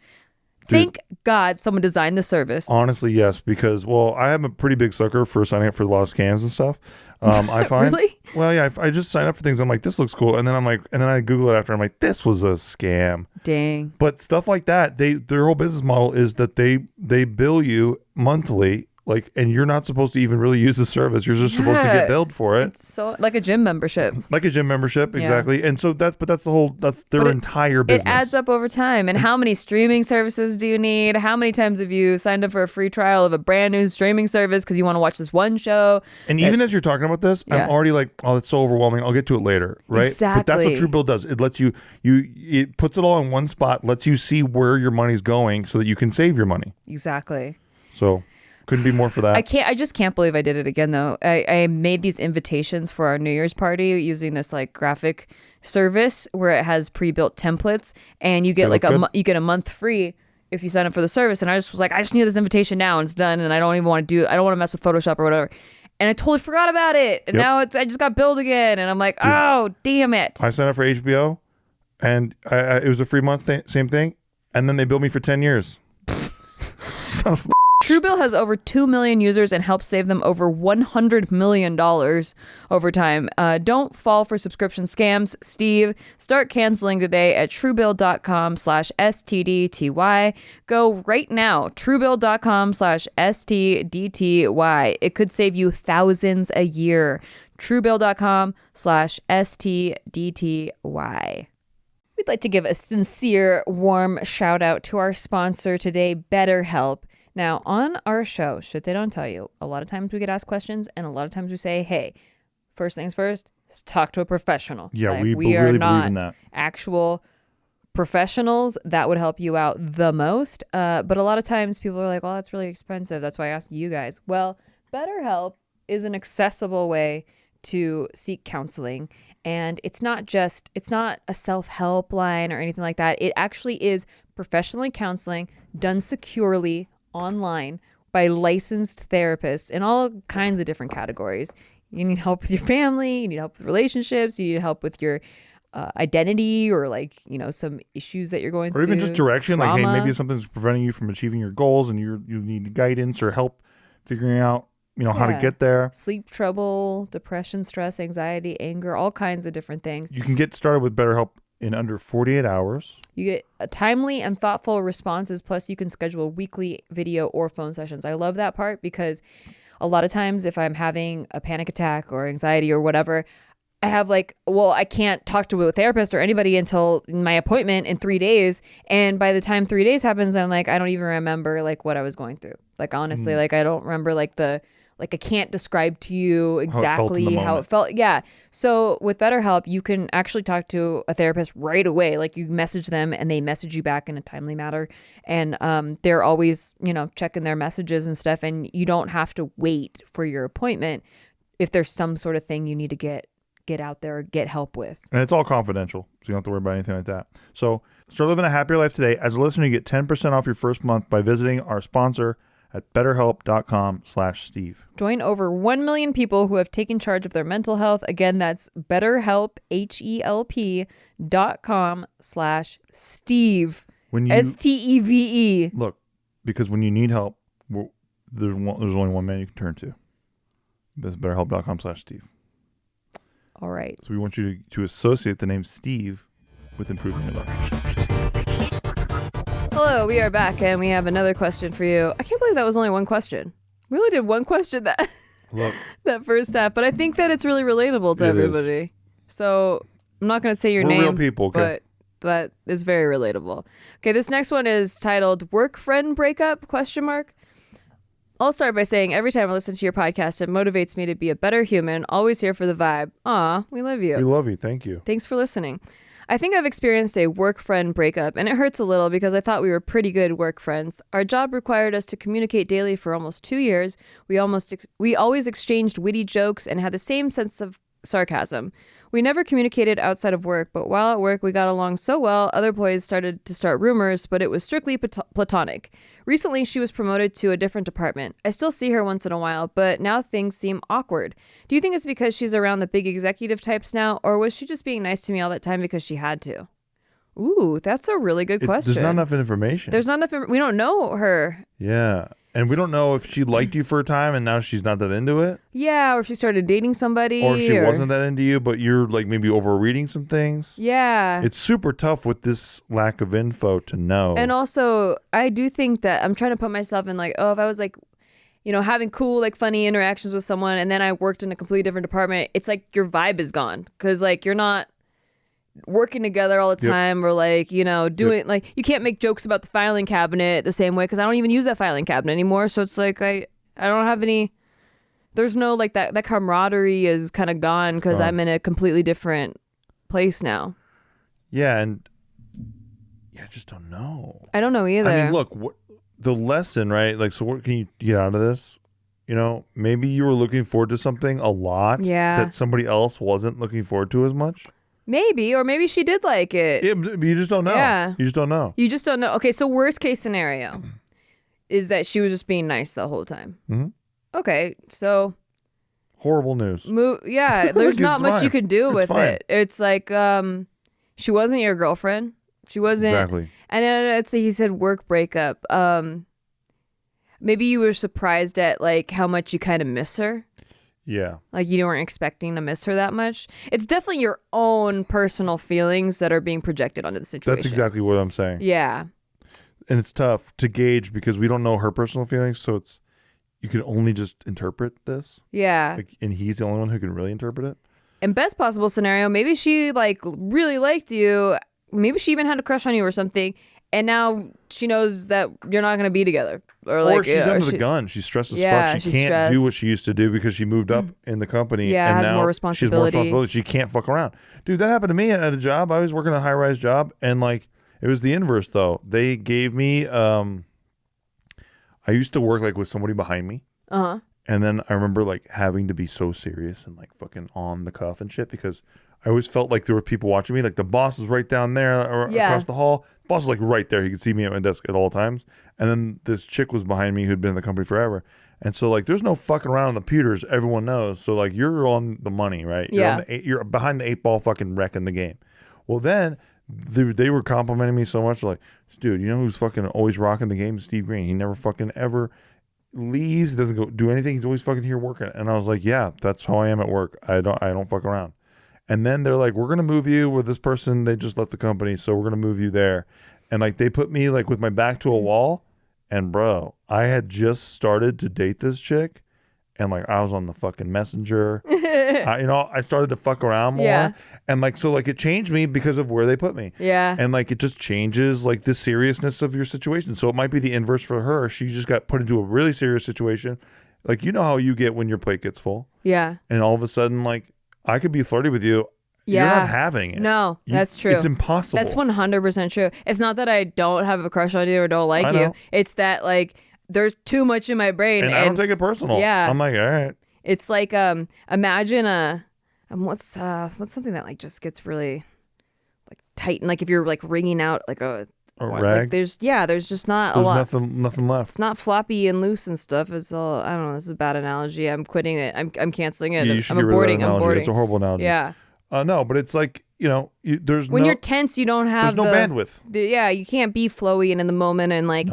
Thank God someone designed the service. Honestly, yes, because I am a pretty big sucker for signing up for a lot of scams and stuff. I find Really? Well, yeah, I just sign up for things. I'm like, this looks cool, and then I Google it after. I'm like, this was a scam. Dang. But stuff like that, their whole business model is that they bill you monthly. And you're not supposed to even really use the service. You're just supposed to get billed for it. It's so like a gym membership. Like a gym membership, exactly. And so that's their entire business. It adds up over time. And how many streaming services do you need? How many times have you signed up for a free trial of a brand new streaming service because you want to watch this one show? And even as you're talking about this, I'm already like, oh, that's so overwhelming. I'll get to it later, right? Exactly. But that's what Truebill does. It lets it puts it all in one spot, lets you see where your money's going so that you can save your money. Exactly. So couldn't be more for that. I just can't believe I did it again though. I made these invitations for our New Year's party using this like graphic service where it has pre-built templates, and you get you get a month free if you sign up for the service. And I just was like, I just need this invitation now and it's done, and I don't want to mess with Photoshop or whatever. And I totally forgot about it. And now I just got billed again, and I'm like, oh, damn it. I signed up for HBO, and it was a free month, same thing, and then they billed me for 10 years. So Truebill has over 2 million users and helps save them over $100 million over time. Don't fall for subscription scams, Steve. Start canceling today at truebill.com/STDTY. Go right now, truebill.com/STDTY. It could save you thousands a year. truebill.com/STDTY. We'd like to give a sincere, warm shout out to our sponsor today, BetterHelp. Now, on our show, Shit They Don't Tell You, a lot of times we get asked questions, and a lot of times we say, hey, first things first, let's talk to a professional. Yeah, we really believe in that. Actual professionals that would help you out the most. But a lot of times people are like, well, that's really expensive. That's why I ask you guys. Well, BetterHelp is an accessible way to seek counseling. And it's not a self-help line or anything like that. It actually is professionally counseling done securely online by licensed therapists in all kinds of different categories. You need help with your family, you need help with relationships, you need help with your identity, or some issues that you're going through. Or even just direction, trauma. like, hey, maybe something's preventing you from achieving your goals and you need guidance or help figuring out, how to get there. Sleep trouble, depression, stress, anxiety, anger, all kinds of different things. You can get started with BetterHelp in under 48 hours. You get timely and thoughtful responses, plus you can schedule weekly video or phone sessions. I love that part because a lot of times if I'm having a panic attack or anxiety or whatever, I have I can't talk to a therapist or anybody until my appointment in 3 days. And by the time 3 days happens, I'm like, I don't even remember what I was going through. Honestly, I don't remember I can't describe to you exactly how it felt. Yeah. So with BetterHelp, you can actually talk to a therapist right away. You message them and they message you back in a timely manner. And they're always, checking their messages and stuff. And you don't have to wait for your appointment if there's some sort of thing you need to get out there, get help with. And it's all confidential, so you don't have to worry about anything like that. So start living a happier life today. As a listener, you get 10% off your first month by visiting our sponsor at betterhelp.com/Steve. Join over 1 million people who have taken charge of their mental health. Again, that's BetterHelp, HELP.com/Steve. STEVE. Look, because when you need help, there's only one man you can turn to. That's betterhelp.com/Steve. All right. So we want you to associate the name Steve with improving your life. Hello, we are back, and we have another question for you. I can't believe that was only one question. We only did one question that first half, but I think that it's really relatable to everybody. So I'm not going to say your name, real people, okay? But that is very relatable. Okay, this next one is titled "Work Friend Breakup?" ? I'll start by saying every time I listen to your podcast, it motivates me to be a better human. Always here for the vibe. Aw, we love you. We love you. Thank you. Thanks for listening. I think I've experienced a work friend breakup, and it hurts a little because I thought we were pretty good work friends. Our job required us to communicate daily for almost 2 years. We always exchanged witty jokes and had the same sense of sarcasm. We never communicated outside of work, but while at work we got along so well, other employees started to start rumors, but it was strictly platonic. Recently, she was promoted to a different department. I still see her once in a while, but now things seem awkward. Do you think it's because she's around the big executive types now, or was she just being nice to me all that time because she had to? Ooh, that's a really good question. There's not enough information. There's not enough. We don't know her. Yeah. And we don't know if she liked you for a time and now she's not that into it. Yeah, or if she started dating somebody. Or if she wasn't that into you, but you're like maybe overreading some things. Yeah. It's super tough with this lack of info to know. And also, I do think that I'm trying to put myself in like, oh, if I was like, you know, having cool, like funny interactions with someone and then I worked in a completely different department, it's like your vibe is gone. Because like you're not working together all the time or like, you know, doing like you can't make jokes about the filing cabinet the same way because I don't even use that filing cabinet anymore. So it's like I don't have any, there's no like that camaraderie is kind of gone because I'm in a completely different place now. Yeah. And I just don't know. I don't know either. I mean, look, the lesson, right? Like, so what can you get out of this? You know, maybe you were looking forward to something a lot that somebody else wasn't looking forward to as much. Maybe, or maybe she did like it. Yeah, you just don't know. Yeah. You just don't know. You just don't know. Okay, so worst case scenario is that she was just being nice the whole time. Mm-hmm. Okay, so horrible news. Yeah, there's not much you can do with it. It's like she wasn't your girlfriend. She wasn't. Exactly. And then let's say he said work breakup. Maybe you were surprised at like how much you kind of miss her. Yeah. Like you weren't expecting to miss her that much. It's definitely your own personal feelings that are being projected onto the situation. That's exactly what I'm saying. Yeah. And it's tough to gauge because we don't know her personal feelings. So you can only just interpret this. Yeah. Like, and he's the only one who can really interpret it. And best possible scenario, maybe she like really liked you. Maybe she even had a crush on you or something. And now she knows that you're not going to be together. Or she's under the gun. She's stressed as fuck. She can't stressed. do what she used to do because she moved up in the company. Yeah, and has now more responsibility. She has more responsibility. She can't fuck around. Dude, that happened to me at a job. I was working a high-rise job, and like it was the inverse, though. They gave me... I used to work like with somebody behind me. Uh-huh. And then I remember like having to be so serious and like fucking on the cuff and shit because... I always felt like there were people watching me. Like the boss was right down there or across the hall. The boss was like right there. He could see me at my desk at all times. And then this chick was behind me who'd been in the company forever. And so like there's no fucking around on the computers. Everyone knows. So like you're on the money, right? You're behind the 8-ball fucking wrecking the game. Well then they were complimenting me so much. Like, dude, you know who's fucking always rocking the game? Steve Green. He never fucking ever leaves. He doesn't go do anything. He's always fucking here working. And I was like, yeah, that's how I am at work. I don't fuck around. And then they're like, we're going to move you with this person. They just left the company. So we're going to move you there. And like, they put me like with my back to a wall. And bro, I had just started to date this chick. And like, I was on the fucking messenger. I started to fuck around more. Yeah. And like, so like it changed me because of where they put me. Yeah. And like, it just changes like the seriousness of your situation. So it might be the inverse for her. She just got put into a really serious situation. Like, you know how you get when your plate gets full. Yeah. And all of a sudden, like, I could be flirty with you. Yeah. You're not having it. No, that's true. It's impossible. That's 100% true. It's not that I don't have a crush on you or don't like you. It's that like there's too much in my brain. And I don't take it personal. Yeah. I'm like, all right. It's like imagine what's something that like just gets really like tight and like if you're like wringing out like a rag. Like there's just not a lot. There's nothing left. It's not floppy and loose and stuff. It's all, I don't know. This is a bad analogy. I'm quitting it. I'm canceling it. Yeah, you should I'm get rid of that aborting. analogy. It's a horrible analogy. Yeah. No, but it's like, there's when you're tense, you don't have there's no bandwidth. You can't be flowy and in the moment and like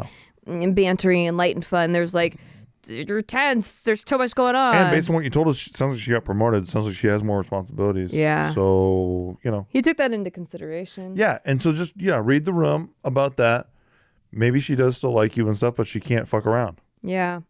and bantering and light and fun. There's like you're tense. There's too much going on. And based on what you told us, it sounds like she got promoted. It sounds like she has more responsibilities. Yeah. So, he took that into consideration. Yeah, and so just read the room about that. Maybe she does still like you and stuff, but she can't fuck around. Yeah.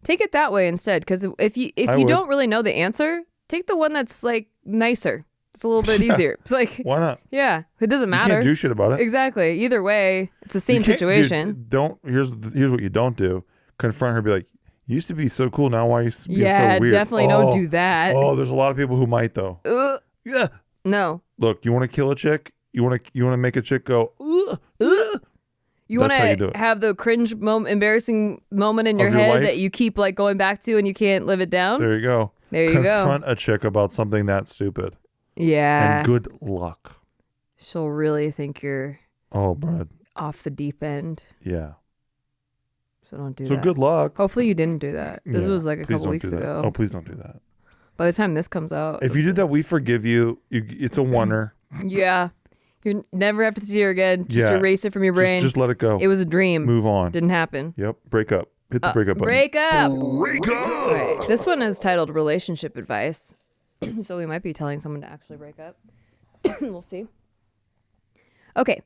Take it that way instead, because if you don't really know the answer, take the one that's like nicer. It's a little bit easier. It's like, why not? Yeah, it doesn't matter. You can't do shit about it. Exactly. Either way, it's the same situation. Dude, here's what you don't do. Confront her. Be like, you used to be so cool. Now why are you being so weird? Yeah, definitely don't do that. Oh, there's a lot of people who might though. Yeah. No. Look, you want to kill a chick? You want to make a chick go? You want to have the cringe embarrassing moment in your head that you keep like going back to and you can't live it down? There you go. Confront a chick about something that stupid. Yeah. And good luck. She'll really think you're bud, off the deep end. Yeah. So don't do that. So good luck. Hopefully you didn't do that. This was like a couple weeks ago. Oh, please don't do that. By the time this comes out. If you did that, we forgive you. It's a oneer. Yeah. You never have to see her again. Just Yeah. erase it from your brain. Just let it go. It was a dream. Move on. Didn't happen. Yep. Break up. Hit the break up button. Break up. Break up. All right. This one is titled Relationship Advice. So we might be telling someone to actually break up. We'll see. Okay.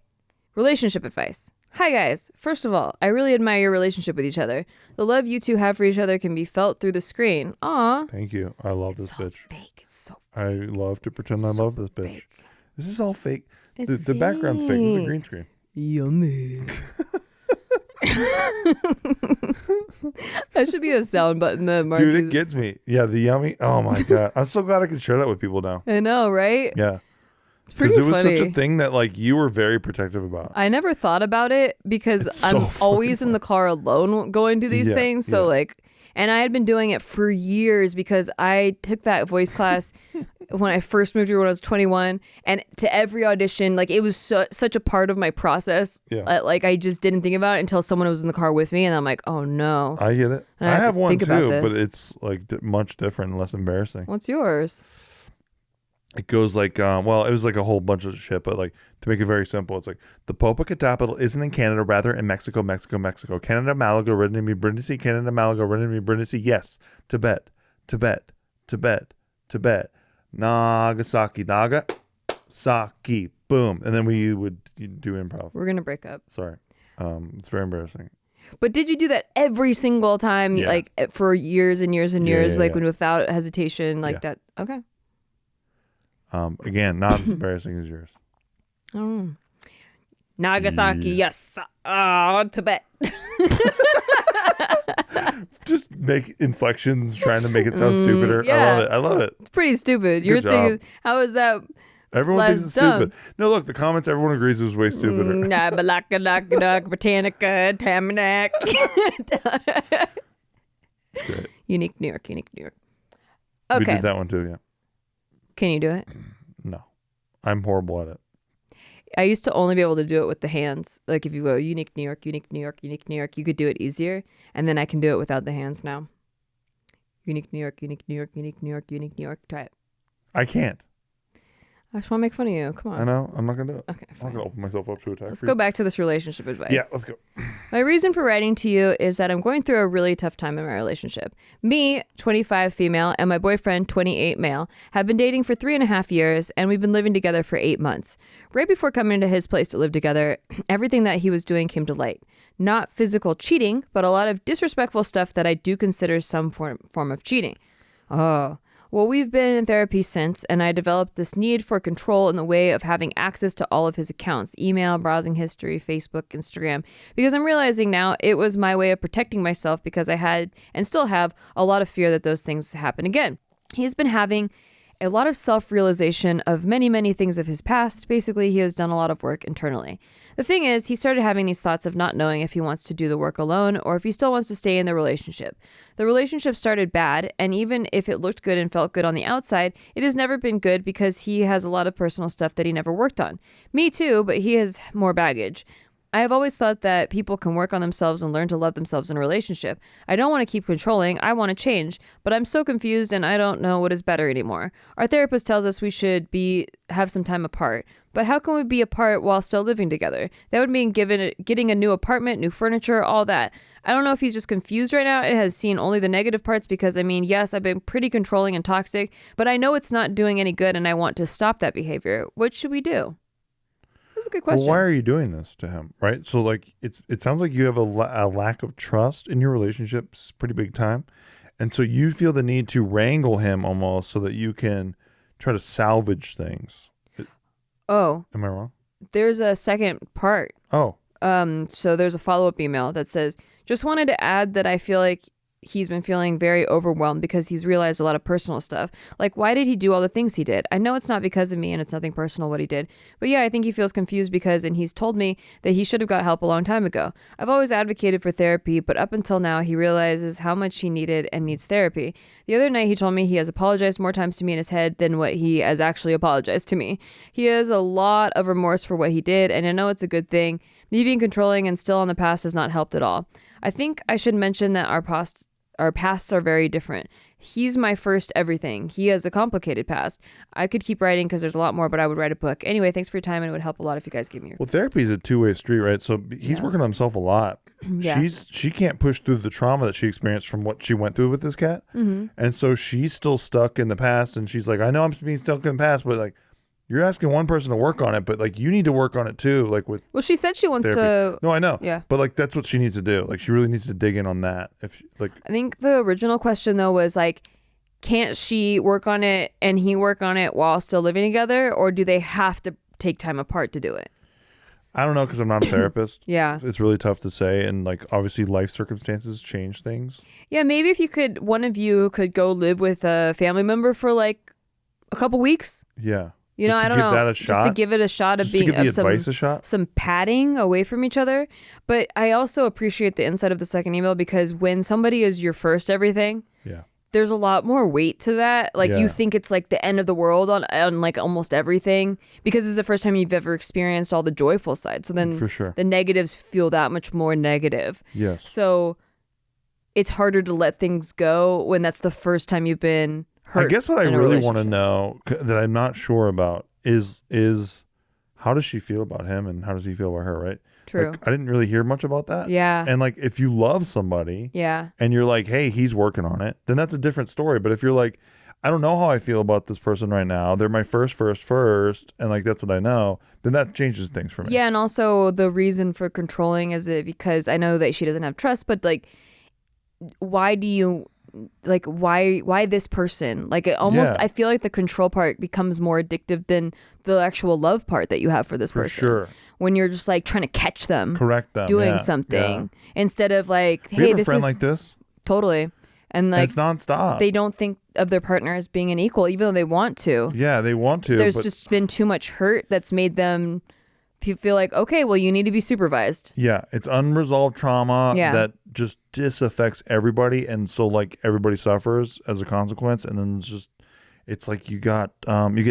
Relationship advice. Hi guys. First of all, I really admire your relationship with each other. The love you two have for each other can be felt through the screen. Aw. Thank you. I love this bitch. Fake. It's so I love to pretend I love this bitch. fake. This is all fake. It's The background's fake. It's a green screen. Yummy. That should be a sound button that Mark Dude, it gets me. Yeah, the yummy. Oh my God. I'm so glad I can share that with people now. I know, right? Yeah. It's pretty Because it was funny. such a thing that like you were very protective about. I never thought about it because It's so I'm fucking always in the car alone going to these Yeah, things. So yeah. like, and I had been doing it for years because I took that voice class when I first moved here when I was 21, and to every audition, like it was such a part of my process. Yeah. Like I just didn't think about it until someone was in the car with me, and I'm like, oh no. I get it. And I I have have to one think about too, this. but it's like much different and less embarrassing. What's yours? It goes like, well, it was like a whole bunch of shit, but like to make it very simple, it's like the Popocatépetl isn't in Canada, rather in Mexico, Mexico, Mexico. Canada, Malaga, Brindisi, Brindisi, Canada, Malaga, Brindisi, Brindisi. Yes, Tibet, Tibet, Tibet, Tibet, Nagasaki, Nagasaki. Boom, and then we would do improv. We're gonna break up. Sorry, it's very embarrassing. But did you do that every single time, Yeah. like for years and years and Yeah, years, yeah, like yeah. when without hesitation, like Yeah. that? Okay. Again, not as embarrassing as yours. Oh. Nagasaki, Yeah. yes. Tibet. Just make inflections, trying to make it sound stupider. yeah. I love it. I love it. It's pretty stupid. Your Good thing job. is, how is that? Everyone Less thinks it's dumb. stupid. No, look, the comments, everyone agrees it was way stupider. Britannica, Tamanac. It's great. Unique New York. We Okay. did that one too, yeah. Can you do it? No. I'm horrible at it. I used to only be able to do it with the hands. Like if you go Unique New York, Unique New York, Unique New York, you could do it easier. And then I can do it without the hands now. Unique New York, Unique New York, Unique New York, Unique New York. Try it. I can't. I just want to make fun of you. Come on. I know. I'm not going to do it. Okay, I'm not fine. going to open myself up to attack. Let's go back to this relationship advice. Yeah, let's go. My reason for writing to you is that I'm going through a really tough time in my relationship. Me, 25 female, and my boyfriend, 28 male, have been dating for 3.5 years, and we've been living together for 8 months. Right before coming to his place to live together, everything that he was doing came to light. Not physical cheating, but a lot of disrespectful stuff that I do consider some form of cheating. Oh. Well, we've been in therapy since, and I developed this need for control in the way of having access to all of his accounts, email, browsing history, Facebook, Instagram, because I'm realizing now it was my way of protecting myself because I had and still have a lot of fear that those things happen again. He's been having a lot of self-realization of many, many things of his past. Basically, he has done a lot of work internally. The thing is, he started having these thoughts of not knowing if he wants to do the work alone or if he still wants to stay in the relationship. The relationship started bad, and even if it looked good and felt good on the outside, it has never been good because he has a lot of personal stuff that he never worked on. Me too, but he has more baggage. I have always thought that people can work on themselves and learn to love themselves in a relationship. I don't want to keep controlling. I want to change, but I'm so confused and I don't know what is better anymore. Our therapist tells us we should have some time apart, but how can we be apart while still living together? That would mean getting a new apartment, new furniture, all that. I don't know if he's just confused right now. It has seen only the negative parts because, I mean, yes, I've been pretty controlling and toxic, but I know it's not doing any good and I want to stop that behavior. What should we do? That's a good question. Well, why are you doing this to him, right? So, like, it sounds like you have a lack of trust in your relationships, pretty big time. And so you feel the need to wrangle him almost so that you can try to salvage things. Oh, Am I wrong? there's a second part. Oh, So there's a follow-up email that says, just wanted to add that I feel like he's been feeling very overwhelmed because he's realized a lot of personal stuff. Like, why did he do all the things he did? I know it's not because of me and it's nothing personal what he did. But yeah, I think he feels confused because, and he's told me that he should have got help a long time ago. I've always advocated for therapy, but up until now, he realizes how much he needed and needs therapy. The other night, he told me he has apologized more times to me in his head than what he has actually apologized to me. He has a lot of remorse for what he did, and I know it's a good thing. Me being controlling and still on the past has not helped at all. I think I should mention that our our pasts are very different. He's my first everything. He has a complicated past. I could keep writing because there's a lot more, but I would write a book. Anyway, thanks for your time, and it would help a lot if you guys give me your... Well, therapy is a two-way street, right? So he's working on himself a lot. Yeah. She can't push through the trauma that she experienced from what she went through with this cat. And so she's still stuck in the past, and she's like, I know I'm being stuck in the past, but like, you're asking one person to work on it, but like, you need to work on it too. Like with... Well, she said she wants therapy. to... No, I know. Yeah. But like, that's what she needs to do. Like, she really needs to dig in on that. If like... I think the original question though was like, can't she work on it and he work on it while still living together, or do they have to take time apart to do it? I don't know, because I'm not a therapist. Yeah. It's really tough to say. And like, obviously life circumstances change things. Yeah, maybe if you could, one of you could go live with a family member for like a couple weeks. Yeah. You know, Just I to don't give know. that a shot. Just to give it a shot of Just being to give the of some advice a shot. some padding away from each other. But I also appreciate the insight of the second email, because when somebody is your first everything, Yeah. there's a lot more weight to that. Like you think it's like the end of the world on like almost everything, because it's the first time you've ever experienced all the joyful side. So then For sure. the negatives feel that much more negative. Yes. So it's harder to let things go when that's the first time you've been hurt. I guess what I in a really want to relationship. know that I'm not sure about is how does she feel about him and how does he feel about her, right? True. Like, I didn't really hear much about that. Yeah. And like, if you love somebody Yeah. and you're like, hey, he's working on it, then that's a different story. But if you're like, I don't know how I feel about this person right now, they're my first, and like, that's what I know, then that changes things for me. Yeah, and also the reason for controlling is it because I know that she doesn't have trust, but like, why do you like why this person? Like, it almost I feel like the control part becomes more addictive than the actual love part that you have for this For person. sure. When you're just like trying to catch them, Correct them. doing Yeah. something instead of like, You hey, have a this friend is like this? totally, and And like it's nonstop. they don't think of their partner as being an equal, even though they want to. Yeah, they want to. There's but just been too much hurt that's made them feel like, okay, well, you need to be supervised. yeah, it's unresolved trauma Yeah. that just disaffects everybody, and so like everybody suffers as a consequence. And then it's like you get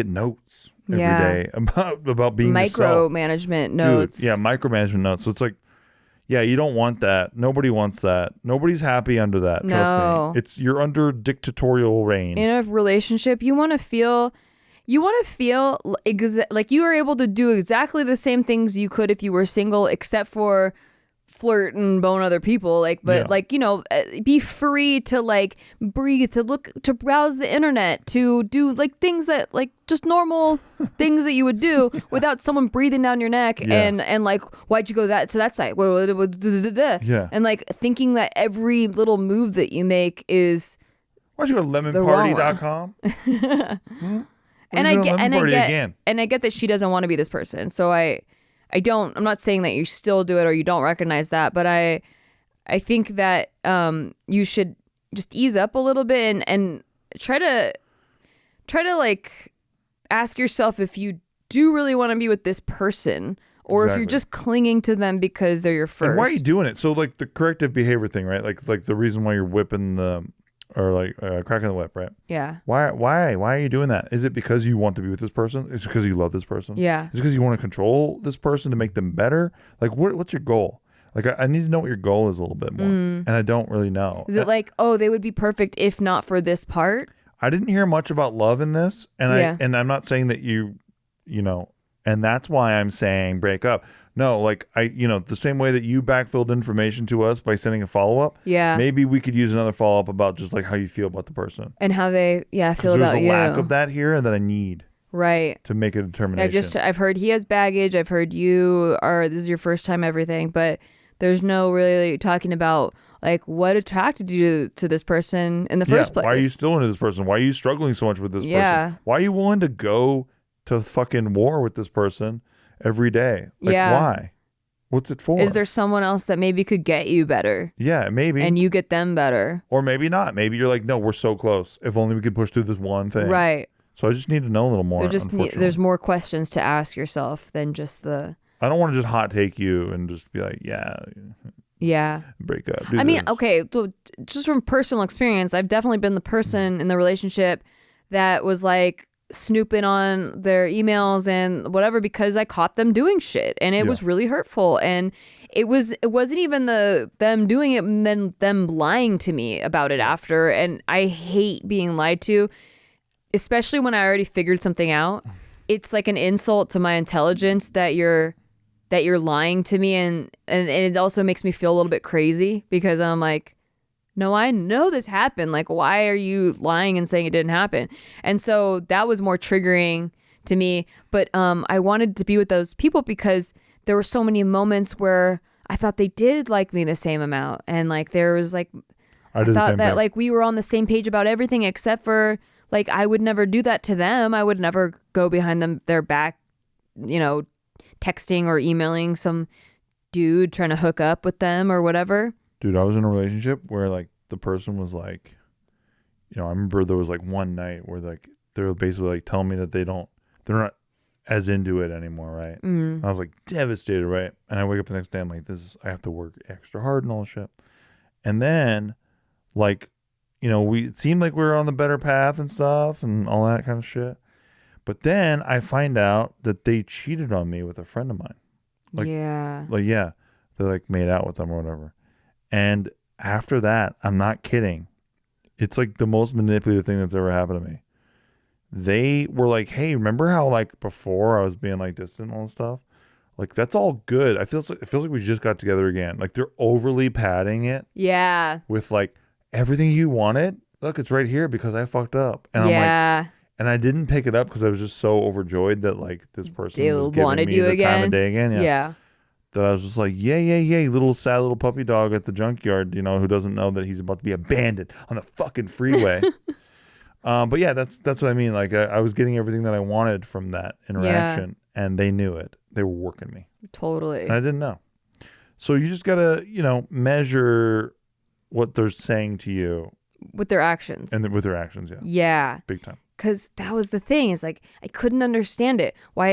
notes every day about being yourself. Micromanagement notes. Dude, yeah, micromanagement notes. So it's like, yeah, you don't want that. Nobody wants that. Nobody's happy under that. No. Trust me. You're under dictatorial reign. In a relationship, you want to feel like you are able to do exactly the same things you could if you were single, except for flirt and bone other people. Like, but Yeah. like, you know, be free to like breathe, to look, to browse the internet, to do like things that like just normal things that you would do without someone breathing down your neck Yeah. and like, why'd you go to that site? Yeah. And like thinking that every little move that you make is Why'd you go to lemonparty.com? and I get that she doesn't want to be this person. So I'm not saying that you still do it or you don't recognize that, but I think that you should just ease up a little bit and try to like ask yourself if you do really want to be with this person, or if you're just clinging to them because they're your first. And why are you doing it? So like the corrective behavior thing, right? Like the reason why you're whipping or like cracking the whip, right? Yeah. Why are you doing that? Is it because you want to be with this person? Is it because you love this person? Yeah. Is it because you want to control this person to make them better? Like what's your goal? Like I need to know what your goal is a little bit more, and I don't really know. Is it like, oh, they would be perfect if not for this part? I didn't hear much about love in this, and I'm not saying that you know, and that's why I'm saying break up. No, like the same way that you backfilled information to us by sending a follow-up. Yeah. Maybe we could use another follow-up about just like how you feel about the person. And how they feel about there's you. a lack of that here and that I need right to make a determination. I've heard he has baggage. I've heard this is your first time everything, but there's no really talking about like what attracted you to this person in the first place. Why are you still into this person? Why are you struggling so much with this person? Why are you willing to go to fucking war with this person every day? Like, why? What's it for? Is there someone else that maybe could get you better? Yeah, maybe. And you get them better. Or maybe not. Maybe you're like, no, we're so close. If only we could push through this one thing. Right. So I just need to know a little more. There's more questions to ask yourself than just the... I don't want to just hot take you and just be like, yeah, break up. I mean, okay, just from personal experience, I've definitely been the person in the relationship that was like, snooping on their emails and whatever because I caught them doing shit, and it was really hurtful. And it wasn't even them doing it and then them lying to me about it after. And I hate being lied to, especially when I already figured something out. It's like an insult to my intelligence that you're lying to me, and it also makes me feel a little bit crazy because I'm like, no, I know this happened. Like, why are you lying and saying it didn't happen? And so that was more triggering to me. But I wanted to be with those people because there were so many moments where I thought they did like me the same amount. And like, there was like, I thought that like we were on the same page about everything except for like, I would never do that to them. I would never go behind their back, texting or emailing some dude trying to hook up with them or whatever. Dude, I was in a relationship where like the person was like, I remember there was like one night where like they were basically like telling me that they're not as into it anymore, right? I was like devastated, right? And I wake up the next day, I'm like, I have to work extra hard and all this shit. And then like, it seemed like we were on the better path and stuff and all that kind of shit. But then I find out that they cheated on me with a friend of mine. They like made out with them or whatever. And after that, I'm not kidding, it's like the most manipulative thing that's ever happened to me. They were like, hey, remember how like before I was being like distant and all this stuff? Like, that's all good. It feels like we just got together again. Like, they're overly padding it. Yeah. With like everything you wanted. Look, it's right here because I fucked up. And I'm like, and I didn't pick it up because I was just so overjoyed that like this person was giving me the time of day again. Yeah. That I was just like, yay, little sad little puppy dog at the junkyard, who doesn't know that he's about to be abandoned on the fucking freeway. But yeah, that's what I mean. Like I was getting everything that I wanted from that interaction, and they knew it. They were working me. Totally. And I didn't know. So you just gotta, measure what they're saying to you with their actions. And with their actions, yeah. Yeah. Big time. Because that was the thing. Is like I couldn't understand it. Why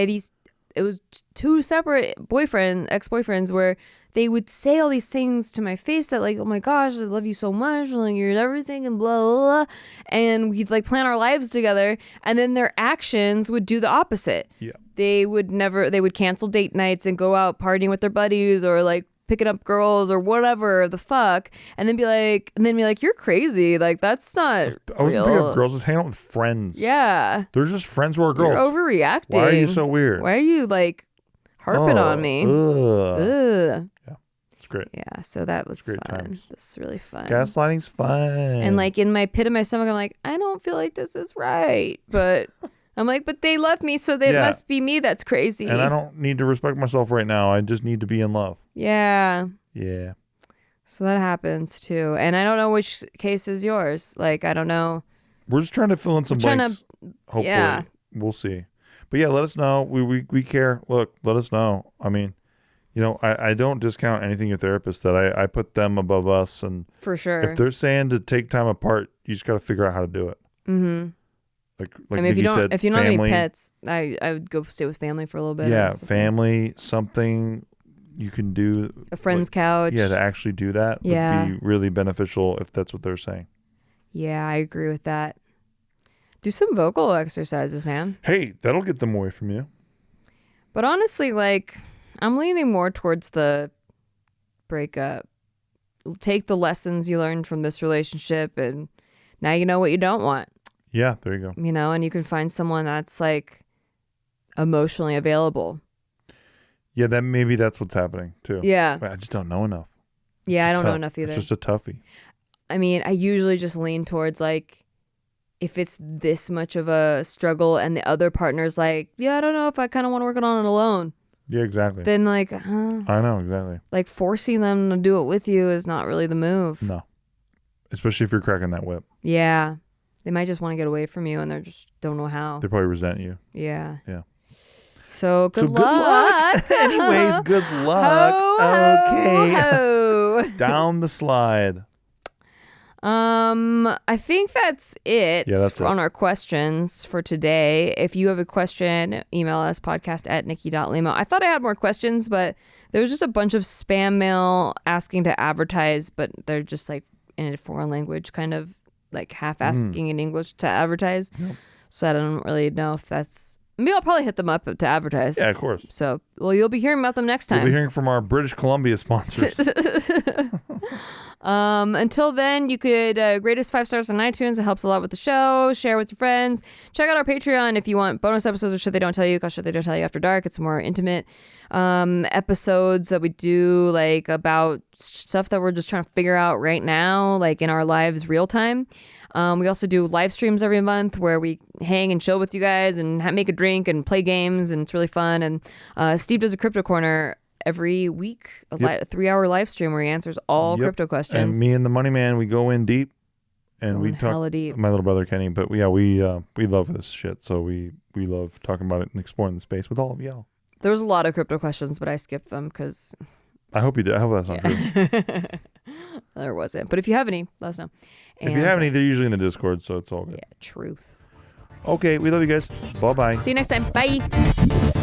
it was two separate ex-boyfriends where they would say all these things to my face that like, oh my gosh, I love you so much, like you're everything and blah, blah, blah. And we'd like plan our lives together. And then their actions would do the opposite. Yeah. They would cancel date nights and go out partying with their buddies or like picking up girls or whatever the fuck, and then be like, you're crazy. Like, that's not I wasn't picking up girls, I was hanging out with friends. Yeah. They're just friends who are girls. You're overreacting. Why are you so weird? Why are you like harping on me? Ugh. Yeah. It's great. Yeah, so that was fun. Times. That's really fun. Gaslighting's fun. And like in my pit of my stomach, I'm like, I don't feel like this is right. But I'm like, but they love me, so it must be me that's crazy. And I don't need to respect myself right now. I just need to be in love. Yeah. Yeah. So that happens too. And I don't know which case is yours. Like, I don't know. We're just trying to fill in some blanks. Hopefully. Yeah. We'll see. But yeah, let us know. We care. Look, let us know. I mean, I don't discount anything your therapist said. I put them above us. And for sure. If they're saying to take time apart, you just got to figure out how to do it. Mm-hmm. Like I mean, if you don't have any pets, I would go stay with family for a little bit. Yeah, family, something you can do. A friend's couch. Yeah, to actually do that would be really beneficial if that's what they're saying. Yeah, I agree with that. Do some vocal exercises, man. Hey, that'll get them away from you. But honestly, like, I'm leaning more towards the breakup. Take the lessons you learned from this relationship, and now you know what you don't want. Yeah, there you go. And you can find someone that's like emotionally available. Yeah, that's what's happening too. Yeah. But I just don't know enough. Yeah, I don't know enough either. It's just a toughie. I mean, I usually just lean towards like, if it's this much of a struggle and the other partner's like, yeah, I don't know if I kind of want to work on it alone. Yeah, exactly. Then like, I know, exactly. Like forcing them to do it with you is not really the move. No. Especially if you're cracking that whip. Yeah. They might just want to get away from you and they just don't know how. They probably resent you. Yeah. Yeah. So good luck. Anyways, good luck. Ho, okay. Ho. Down the slide. I think that's it on our questions for today. If you have a question, email us podcast@nikki.limo. I thought I had more questions, but there was just a bunch of spam mail asking to advertise, but they're just like in a foreign language, kind of like half asking in English to advertise. Yep. So I don't really know if that's. Maybe I'll probably hit them up to advertise. Yeah, of course. So, well, you'll be hearing about them next time. You'll be hearing from our British Columbia sponsors. Until then, you could rate us 5 stars on iTunes. It helps a lot with the show. Share with your friends. Check out our Patreon if you want bonus episodes of Shit They Don't Tell You, because Shit They Don't Tell You After Dark. It's more intimate episodes that we do, like about stuff that we're just trying to figure out right now, like in our lives real time. We also do live streams every month where we hang and chill with you guys and make a drink and play games, and it's really fun. And Steve does a Crypto Corner every week, a 3-hour live stream where he answers all crypto questions. And me and the Money Man, we go in deep, and we talk. Hella deep. My little brother Kenny, but yeah, we love this shit, so we love talking about it and exploring the space with all of y'all. There was a lot of crypto questions, but I skipped them because. I hope you did. I hope that's not true. There wasn't. But if you have any, let us know. If you have any, they're usually in the Discord, so it's all good. Yeah, truth. Okay, we love you guys. Bye-bye. See you next time. Bye.